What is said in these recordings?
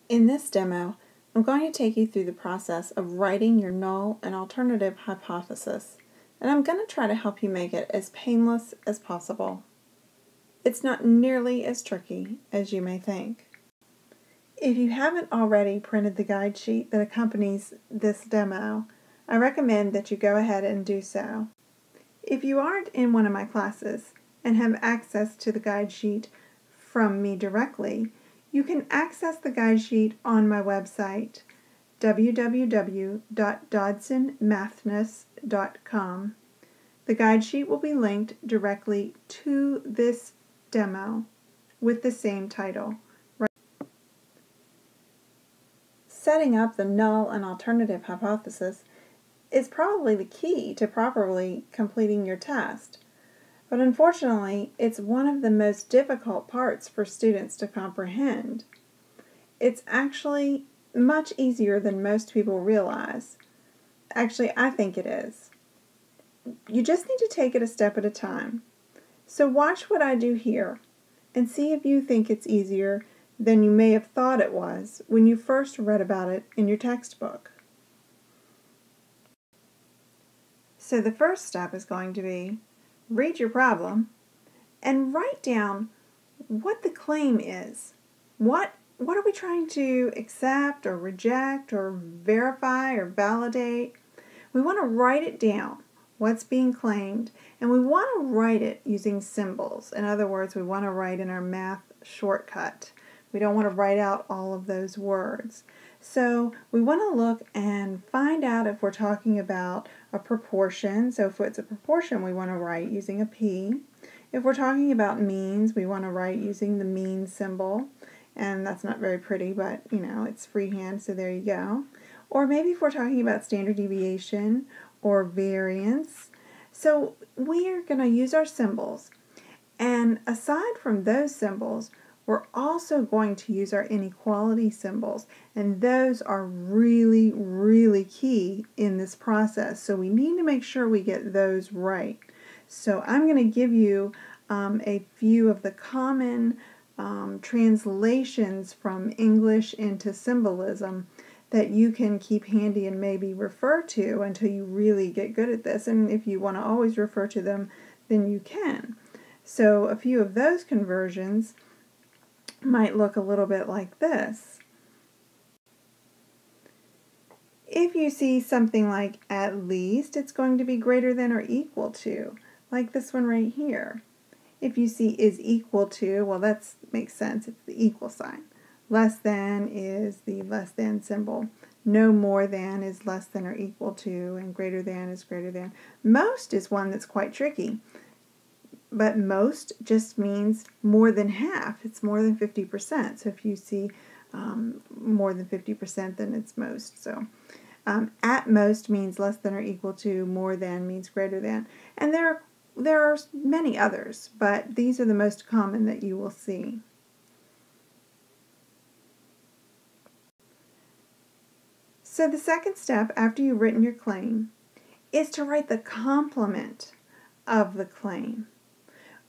In this demo, I'm going to take you through the process of writing your null and alternative hypothesis, and I'm going to try to help you make it as painless as possible. It's not nearly as tricky as you may think. If you haven't already printed the guide sheet that accompanies this demo, I recommend that you go ahead and do so. If you aren't in one of my classes and have access to the guide sheet from me directly, you can access the guide sheet on my website, www.dodsonmathness.com. The guide sheet will be linked directly to this demo with the same title. Setting up the null and alternative hypothesis is probably the key to properly completing your test. But unfortunately, it's one of the most difficult parts for students to comprehend. It's actually much easier than most people realize. Actually, I think it is. You just need to take it a step at a time. So watch what I do here and see if you think it's easier than you may have thought it was when you first read about it in your textbook. So the first step is going to be read your problem and write down what the claim is. What are we trying to accept or reject or verify or validate? We want to write it down, what's being claimed, and we want to write it using symbols. In other words, we want to write in our math shortcut. We don't want to write out all of those words. So we want to look and find out if we're talking about a proportion. So if it's a proportion, we want to write using a P. If we're talking about means, we want to write using the mean symbol. And that's not very pretty, but you know, it's freehand, so there you go. Or maybe if we're talking about standard deviation or variance. So we are going to use our symbols. And aside from those symbols, we're also going to use our inequality symbols, and those are really, really key in this process. So we need to make sure we get those right. So I'm going to give you a few of the common translations from English into symbolism that you can keep handy and maybe refer to until you really get good at this. And if you want to always refer to them, then you can. So a few of those conversions might look a little bit like this. If you see something like at least, it's going to be greater than or equal to, like this one right here. If you see is equal to, well, that makes sense, it's the equal sign. Less than is the less than symbol. No more than is less than or equal to, and greater than is greater than. Most is one that's quite tricky. But most just means more than half. It's more than 50%. So if you see more than 50%, then it's most. So at most means less than or equal to, more than means greater than. And there are many others, but these are the most common that you will see. So the second step after you've written your claim is to write the complement of the claim,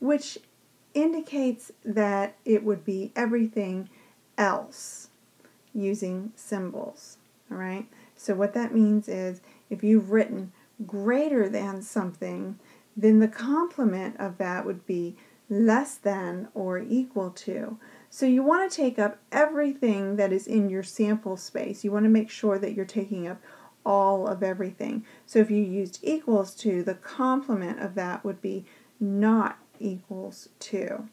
which indicates that it would be everything else using symbols. All right? So what that means is if you've written greater than something, then the complement of that would be less than or equal to. So you want to take up everything that is in your sample space. You want to make sure that you're taking up all of everything. So if you used equals to, the complement of that would be not equals to.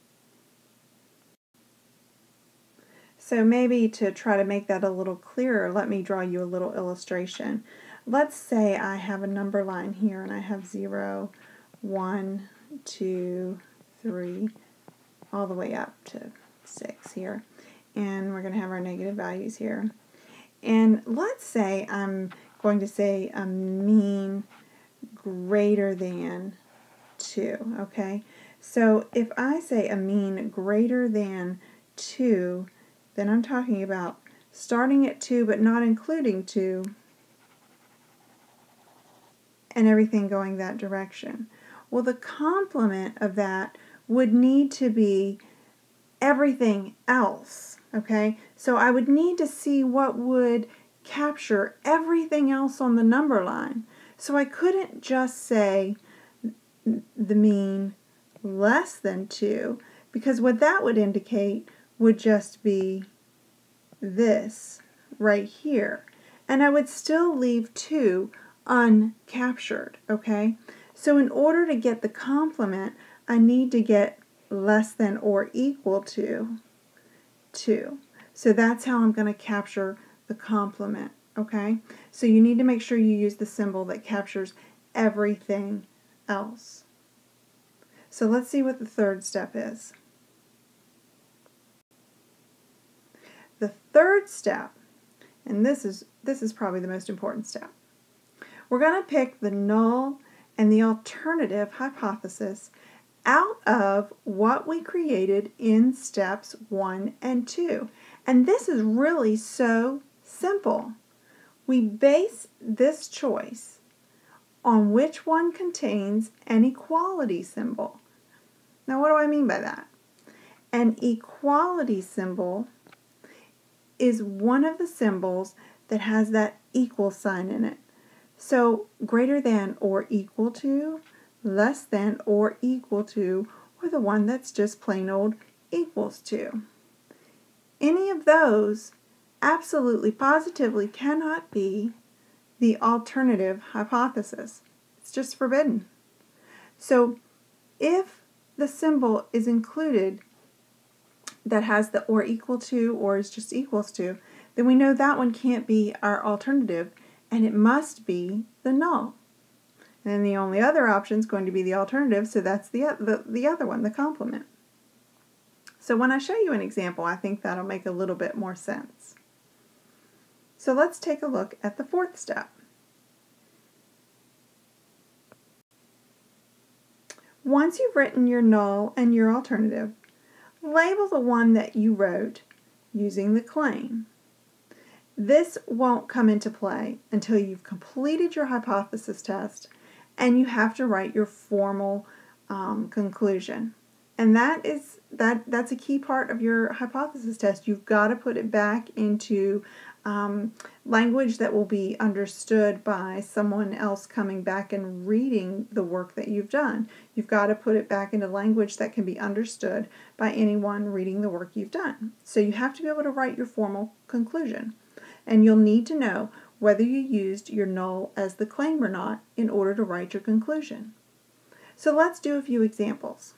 So maybe to try to make that a little clearer, let me draw you a little illustration. Let's say I have a number line here and I have 0, 1, 2, 3, all the way up to 6 here. And we're going to have our negative values here. And let's say I'm going to say a mean greater than 2, okay? So if I say a mean greater than 2, then I'm talking about starting at 2 but not including 2 and everything going that direction. Well, the complement of that would need to be everything else Okay, so I would need to see what would capture everything else on the number line. So I couldn't just say the mean less than 2, because what that would indicate would just be this right here. And I would still leave 2 uncaptured, okay? So in order to get the complement, I need to get less than or equal to 2. So that's how I'm going to capture the complement, okay? So you need to make sure you use the symbol that captures everything else. So let's see what the third step is. The third step, and this is probably the most important step, we're going to pick the null and the alternative hypothesis out of what we created in steps 1 and 2. And this is really so simple. We base this choice on which one contains an equality symbol. Now, what do I mean by that? An equality symbol is one of the symbols that has that equal sign in it. So greater than or equal to, less than or equal to, or the one that's just plain old equals to. Any of those absolutely positively cannot be the alternative hypothesis. It's just forbidden. So if the symbol is included that has the or equal to or is just equals to, then we know that one can't be our alternative, and it must be the null. And then the only other option is going to be the alternative, so that's the other one, the complement. So when I show you an example, I think that'll make a little bit more sense. So let's take a look at the fourth step. Once you've written your null and your alternative, label the one that you wrote using the claim. This won't come into play until you've completed your hypothesis test and you have to write your formal conclusion. And that's a key part of your hypothesis test. You've got to put it back into language that will be understood by someone else coming back and reading the work that you've done. You've got to put it back into language that can be understood by anyone reading the work you've done. So you have to be able to write your formal conclusion. And you'll need to know whether you used your null as the claim or not in order to write your conclusion. So let's do a few examples.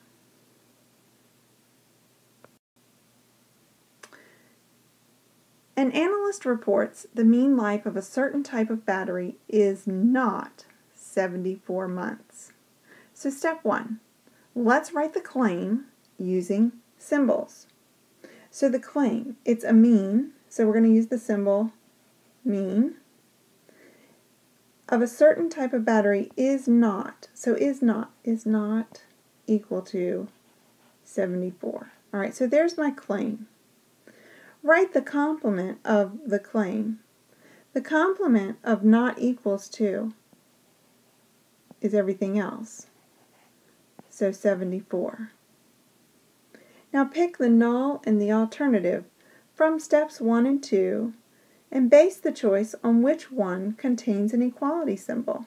An analyst reports the mean life of a certain type of battery is not 74 months. So step 1, let's write the claim using symbols. So the claim, it's a mean, so we're going to use the symbol mean, of a certain type of battery is not, so is not equal to 74. All right, so there's my claim. Write the complement of the claim. The complement of not equals to is everything else, so 74. Now pick the null and the alternative from steps 1 and 2 and base the choice on which one contains an equality symbol.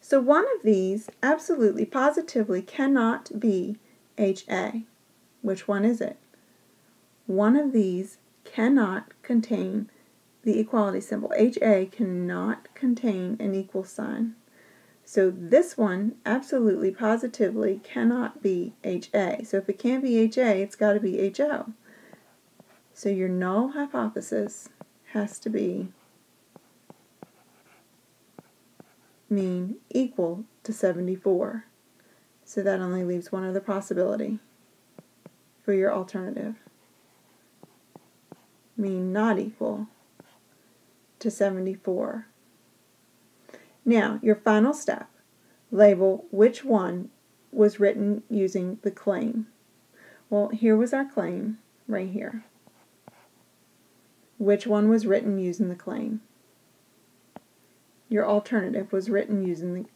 So one of these absolutely positively cannot be HA. Which one is it? One of these cannot contain the equality symbol. HA cannot contain an equal sign. So this one absolutely positively cannot be HA. So if it can't be HA, it's got to be HO. So your null hypothesis has to be mean equal to 74. So that only leaves one other possibility for your alternative. Mean not equal to 74. Now, your final step, label which one was written using the claim. Well, here was our claim, right here. Which one was written using the claim? Your alternative was written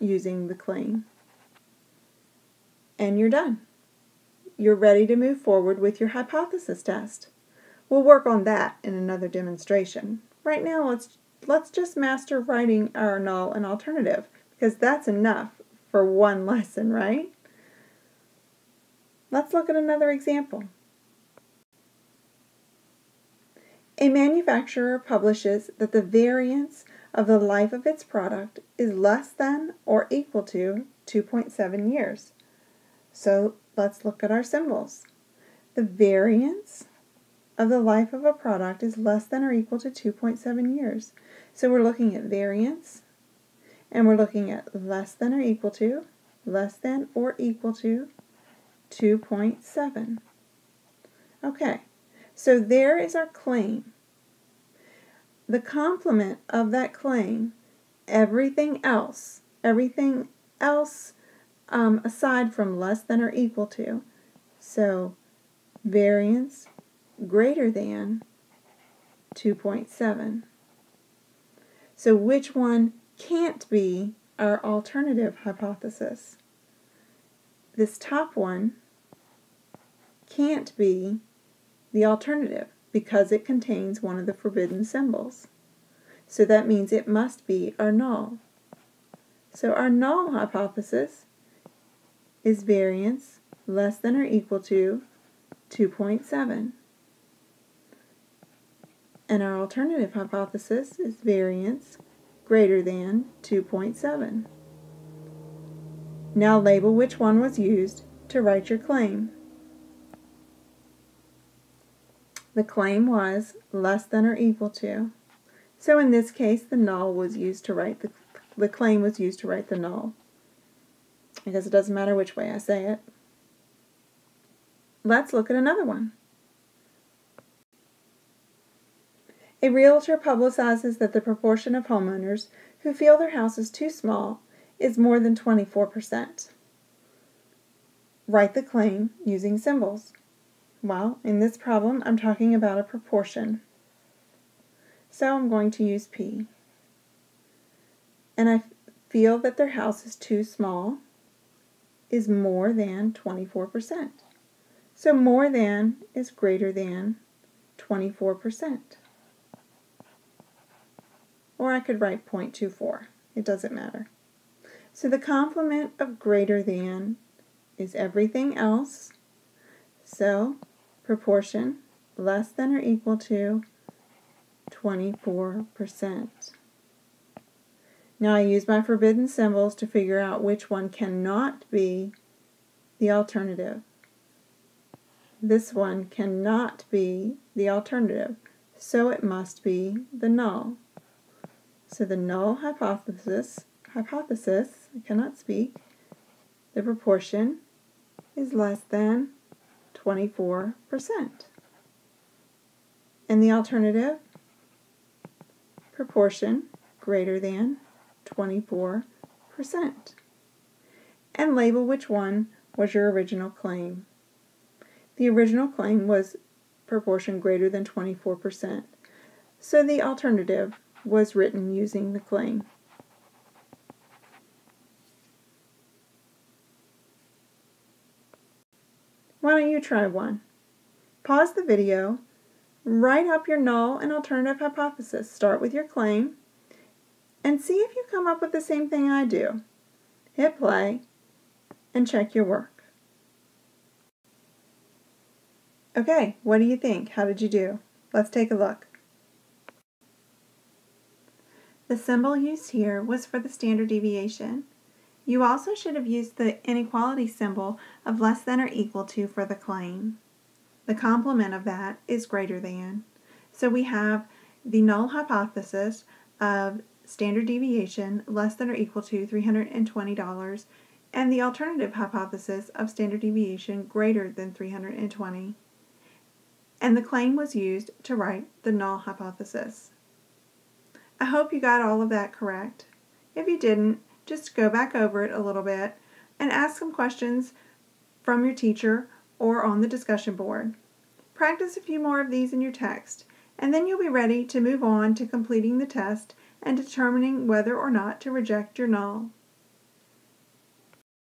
using the claim. And you're done. You're ready to move forward with your hypothesis test. We'll work on that in another demonstration. Right now, let's just master writing our null and alternative, because that's enough for one lesson, right? Let's look at another example. A manufacturer publishes that the variance of the life of its product is less than or equal to 2.7 years. So let's look at our symbols. The variance of the life of a product is less than or equal to 2.7 years. So we're looking at variance, and we're looking at less than or equal to, less than or equal to 2.7. Okay, so there is our claim. The complement of that claim, everything else aside from less than or equal to, so variance greater than 2.7. So which one can't be our alternative hypothesis? This top one can't be the alternative because it contains one of the forbidden symbols. So that means it must be our null. So our null hypothesis is variance less than or equal to 2.7. And our alternative hypothesis is variance greater than 2.7. Now label which one was used to write your claim. The claim was less than or equal to. So in this case, the null was used to write the claim was used to write the null. I guess it doesn't matter which way I say it. Let's look at another one. A realtor publicizes that the proportion of homeowners who feel their house is too small is more than 24%. Write the claim using symbols. Well, in this problem, I'm talking about a proportion. So I'm going to use P. And I feel that their house is too small is more than 24%. So more than is greater than 24%. Or I could write 0.24. It doesn't matter. So the complement of greater than is everything else. So proportion less than or equal to 24%. Now I use my forbidden symbols to figure out which one cannot be the alternative. This one cannot be the alternative, so it must be the null. So the null hypothesis, I cannot speak, the proportion is less than 24%. And the alternative, proportion greater than 24%. And label which one was your original claim. The original claim was proportion greater than 24%. So the alternative was written using the claim. Why don't you try one? Pause the video, write up your null and alternative hypothesis. Start with your claim, and see if you come up with the same thing I do. Hit play, and check your work. Okay, what do you think? How did you do? Let's take a look. The symbol used here was for the standard deviation. You also should have used the inequality symbol of less than or equal to for the claim. The complement of that is greater than. So we have the null hypothesis of standard deviation less than or equal to $320 and the alternative hypothesis of standard deviation greater than 320. And the claim was used to write the null hypothesis. I hope you got all of that correct. If you didn't, just go back over it a little bit and ask some questions from your teacher or on the discussion board. Practice a few more of these in your text, and then you'll be ready to move on to completing the test and determining whether or not to reject your null.